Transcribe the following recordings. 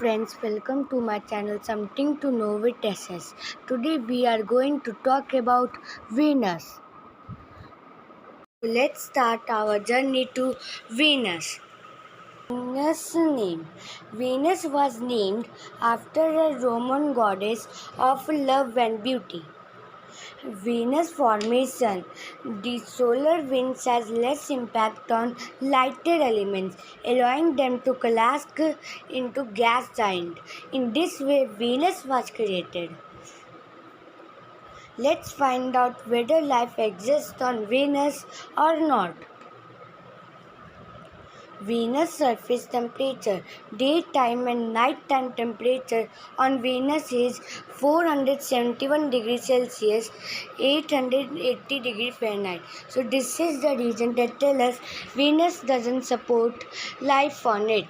friends, welcome to my channel Something to Know with SS. Today we are going to talk about Venus. Let's start our journey to Venus. Venus name. Venus was named after a Roman goddess of love and beauty. Venus formation. The solar winds has less impact on lighter elements, allowing them to collapse into gas giant. In this way, Venus was created. Let's find out whether life exists on Venus or not. Venus surface temperature. Daytime and nighttime temperature on Venus is 471 degrees Celsius, 880 degrees Fahrenheit. So this is the reason that tell us Venus doesn't support life on it.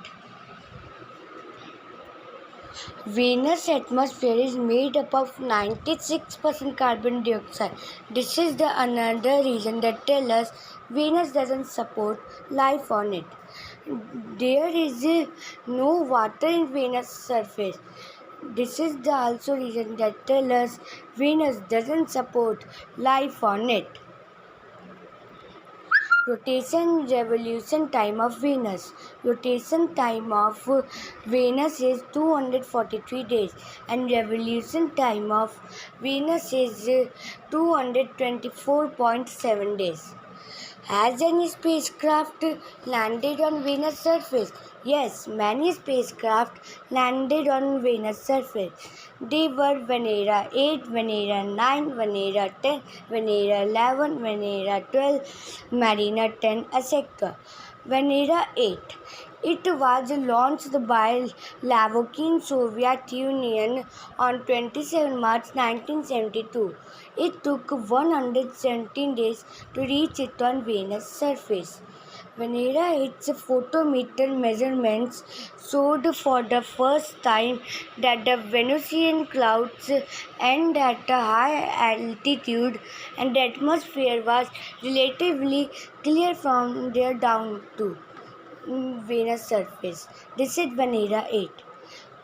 Venus atmosphere is made up of 96% carbon dioxide. This is the another reason that tell us Venus doesn't support life on it. There is no water in Venus surface. This is the also reason that tell us Venus doesn't support life on it. Rotation revolution time of Venus. Rotation time of Venus is 243 days and revolution time of Venus is 224.7 days. Has any spacecraft landed on Venus surface? Yes, many spacecraft landed on Venus surface. They were Venera 8, Venera 9, Venera 10, Venera 11, Venera 12, Mariner 10, etc. Venera 8. It was launched by Lavokin Soviet Union on 27 March 1972. It took 117 days to reach it on Venus surface. Venera 8's photometer measurements showed for the first time that the Venusian clouds end at a high altitude and the atmosphere was relatively clear from there down to Venus surface. This is Venera 8.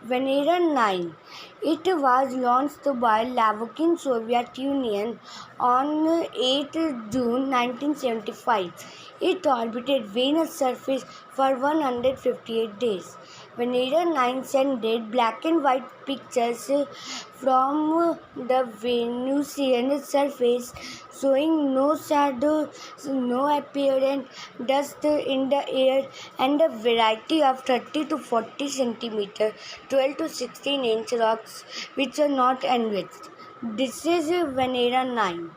Venera 9. It was launched by Lavokin Soviet Union on 8 June 1975. It orbited Venus surface for 158 days. Venera 9 sent black and white pictures from the Venusian surface showing no shadow, no apparent dust in the air, and a variety of 30 to 40 centimeter, 12 to 16-inch rocks which are not enriched. This is Venera 9.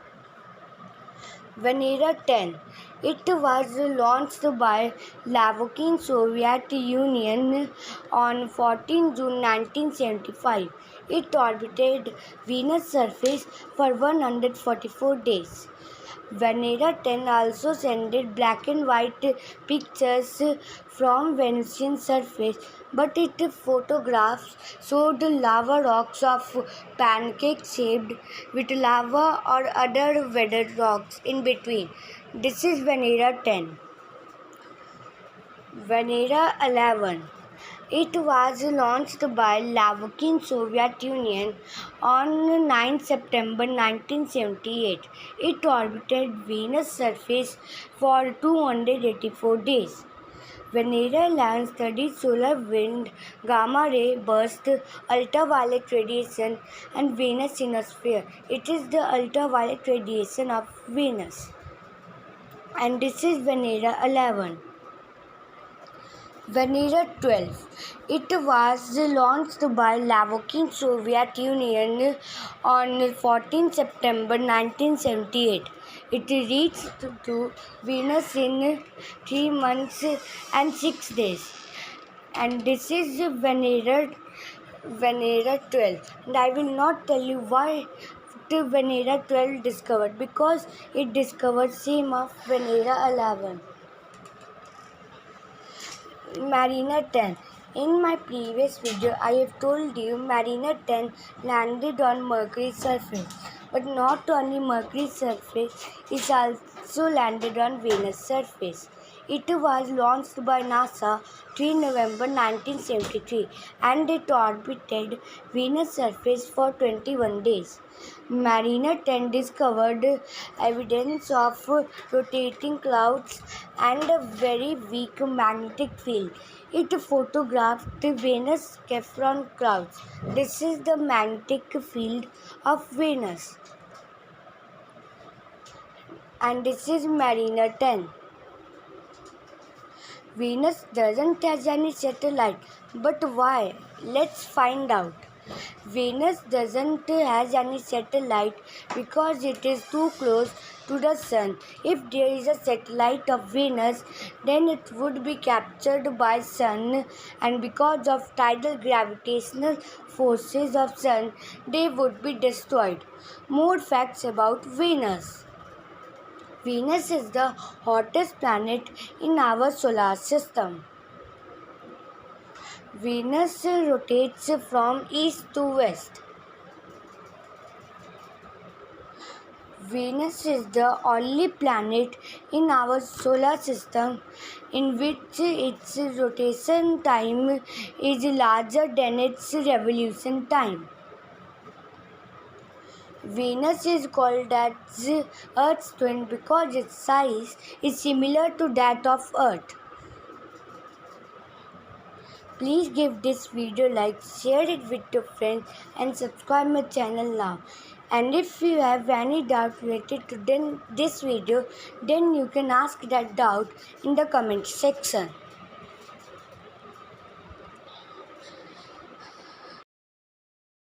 Venera 10. It was launched by Lavokin Soviet Union on 14 June 1975. It orbited Venus surface for 144 days. Venera 10 also sent black and white pictures from Venusian surface, but its photographs showed lava rocks of pancake shaped with lava or other weathered rocks in between. This is Venera 10. Venera 11. It was launched by Lavokin Soviet Union on 9 September 1978. It orbited Venus surface for 284 days. Venera 11 studied solar wind, gamma ray burst, ultraviolet radiation, and Venus ionosphere. It is the ultraviolet radiation of Venus. And this is Venera 11. Venera 12. It was launched by Lavokin Soviet Union on 14 September 1978. It reached to Venus in 3 months and 6 days. And this is Venera 12. And I will not tell you why Venera 12 discovered, because it discovered same of Venera 11. Mariner 10. In my previous video, I have told you Mariner 10 landed on Mercury's surface. But not only Mercury's surface, it also landed on Venus' surface. It was launched by NASA 3 November 1973 and it orbited Venus surface for 21 days. Mariner 10 discovered evidence of rotating clouds and a very weak magnetic field. It photographed Venus Kepler clouds. This is the magnetic field of Venus. And this is Mariner 10. Venus doesn't have any satellite, but why? Let's find out. Venus doesn't have any satellite because it is too close to the Sun. If there is a satellite of Venus, then it would be captured by Sun, and because of tidal gravitational forces of Sun, they would be destroyed. More facts about Venus. Venus is the hottest planet in our solar system. Venus rotates from east to west. Venus is the only planet in our solar system in which its rotation time is larger than its revolution time. Venus is called as Earth's twin because its size is similar to that of Earth. Please give this video a like, share it with your friends and subscribe my channel now. And if you have any doubt related to this video, then you can ask that doubt in the comment section.